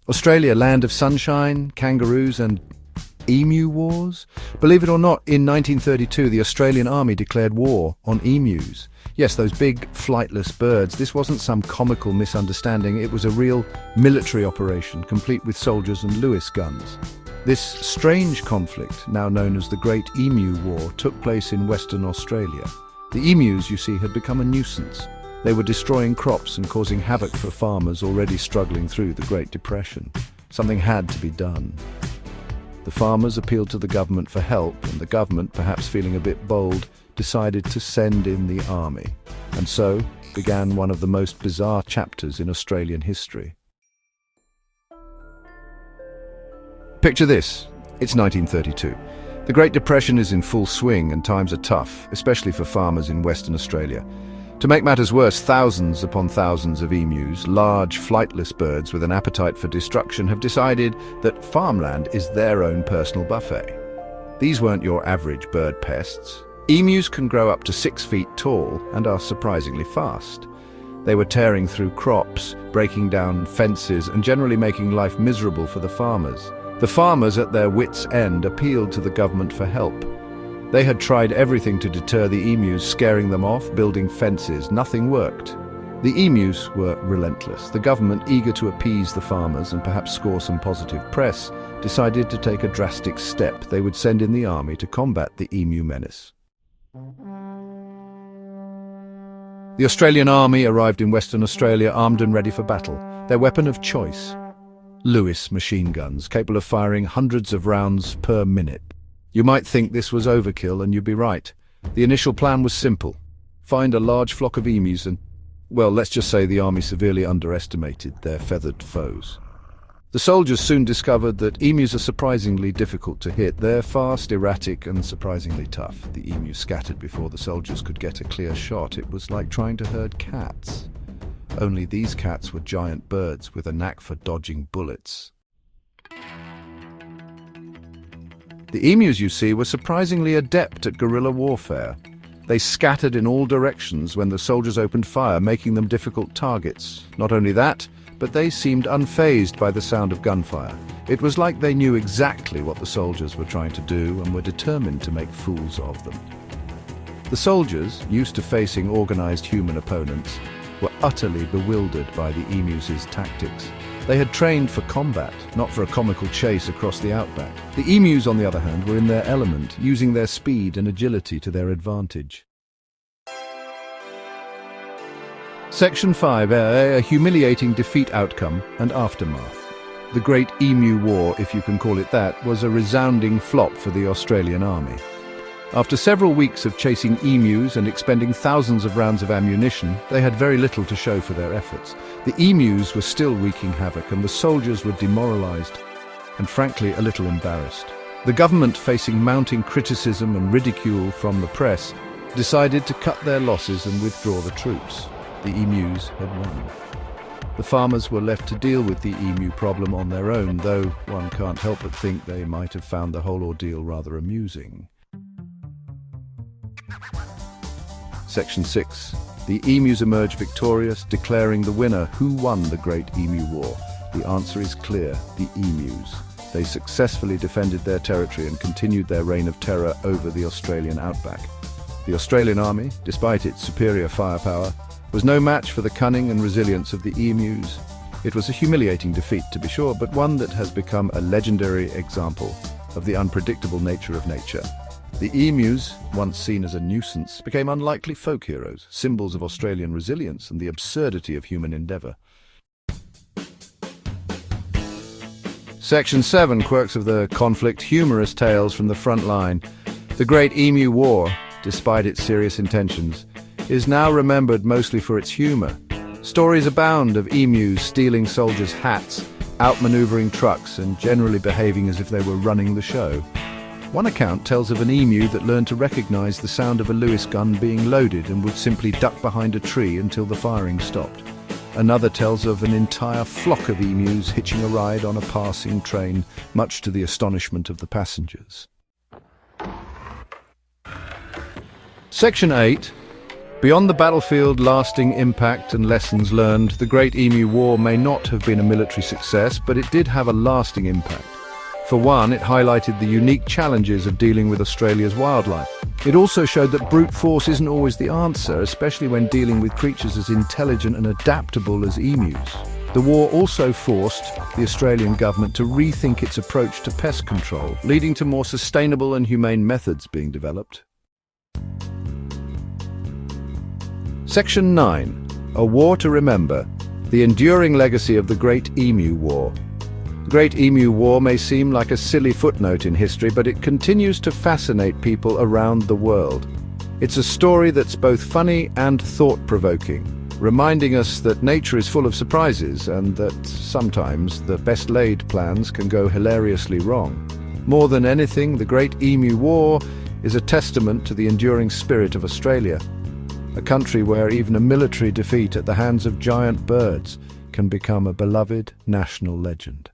Australia, land of sunshine, kangaroos and emu wars? Believe it or not, in 1932 the Australian Army declared war on emus. Yes, those big, flightless birds. This wasn't some comical misunderstanding, it was a real military operation, complete with soldiers and Lewis guns. This strange conflict, now known as the Great Emu War, took place in Western Australia. The emus, you see, had become a nuisance. They were destroying crops and causing havoc for farmers already struggling through the Great Depression. Something had to be done. The farmers appealed to the government for help, and the government, perhaps feeling a bit bold, decided to send in the army. And so began one of the most bizarre chapters in Australian history. Picture this. It's 1932. The Great Depression is in full swing and times are tough, especially for farmers in Western Australia. To make matters worse, thousands upon thousands of emus, large flightless birds with an appetite for destruction, have decided that farmland is their own personal buffet. These weren't your average bird pests. Emus can grow up to 6 feet tall and are surprisingly fast. They were tearing through crops, breaking down fences and generally making life miserable for the farmers. The farmers, at their wits' end, appealed to the government for help. They had tried everything to deter the emus, scaring them off, building fences. Nothing worked. The emus were relentless. The government, eager to appease the farmers and perhaps score some positive press, decided to take a drastic step. They would send in the army to combat the emu menace. The Australian Army arrived in Western Australia armed and ready for battle. Their weapon of choice: Lewis machine guns, capable of firing hundreds of rounds per minute. You might think this was overkill, and you'd be right. The initial plan was simple. Find a large flock of emus and, well, let's just say the army severely underestimated their feathered foes. The soldiers soon discovered that emus are surprisingly difficult to hit. They're fast, erratic, and surprisingly tough. The emus scattered before the soldiers could get a clear shot. It was like trying to herd cats. Only these cats were giant birds with a knack for dodging bullets. The emus, you see, were surprisingly adept at guerrilla warfare. They scattered in all directions when the soldiers opened fire, making them difficult targets. Not only that, but they seemed unfazed by the sound of gunfire. It was like they knew exactly what the soldiers were trying to do and were determined to make fools of them. The soldiers, used to facing organized human opponents, were utterly bewildered by the emus' tactics. They had trained for combat, not for a comical chase across the outback. The emus, on the other hand, were in their element, using their speed and agility to their advantage. Section 5, a humiliating defeat outcome and aftermath. The Great Emu War, if you can call it that, was a resounding flop for the Australian Army. After several weeks of chasing emus and expending thousands of rounds of ammunition, they had very little to show for their efforts. The emus were still wreaking havoc, and the soldiers were demoralized and frankly a little embarrassed. The government, facing mounting criticism and ridicule from the press, decided to cut their losses and withdraw the troops. The emus had won. The farmers were left to deal with the emu problem on their own, though one can't help but think they might have found the whole ordeal rather amusing. Section 6. The emus emerge victorious, declaring the winner. Who won the Great Emu War? The answer is clear: the emus. They successfully defended their territory and continued their reign of terror over the Australian outback. The Australian Army, despite its superior firepower, was no match for the cunning and resilience of the emus. It was a humiliating defeat, to be sure, but one that has become a legendary example of the unpredictable nature of nature. The emus, once seen as a nuisance, became unlikely folk heroes, symbols of Australian resilience and the absurdity of human endeavour. Section 7, quirks of the conflict, humorous tales from the Frontline. The Great Emu War, despite its serious intentions, is now remembered mostly for its humour. Stories abound of emus stealing soldiers' hats, outmanoeuvring trucks, and generally behaving as if they were running the show. One account tells of an emu that learned to recognise the sound of a Lewis gun being loaded and would simply duck behind a tree until the firing stopped. Another tells of an entire flock of emus hitching a ride on a passing train, much to the astonishment of the passengers. Section 8. Beyond the battlefield, lasting impact and lessons learned, the Great Emu War may not have been a military success, but it did have a lasting impact. For one, it highlighted the unique challenges of dealing with Australia's wildlife. It also showed that brute force isn't always the answer, especially when dealing with creatures as intelligent and adaptable as emus. The war also forced the Australian government to rethink its approach to pest control, leading to more sustainable and humane methods being developed. Section 9. A War to Remember. The enduring legacy of the Great Emu War. The Great Emu War may seem like a silly footnote in history, but it continues to fascinate people around the world. It's a story that's both funny and thought-provoking, reminding us that nature is full of surprises and that sometimes the best-laid plans can go hilariously wrong. More than anything, the Great Emu War is a testament to the enduring spirit of Australia, a country where even a military defeat at the hands of giant birds can become a beloved national legend.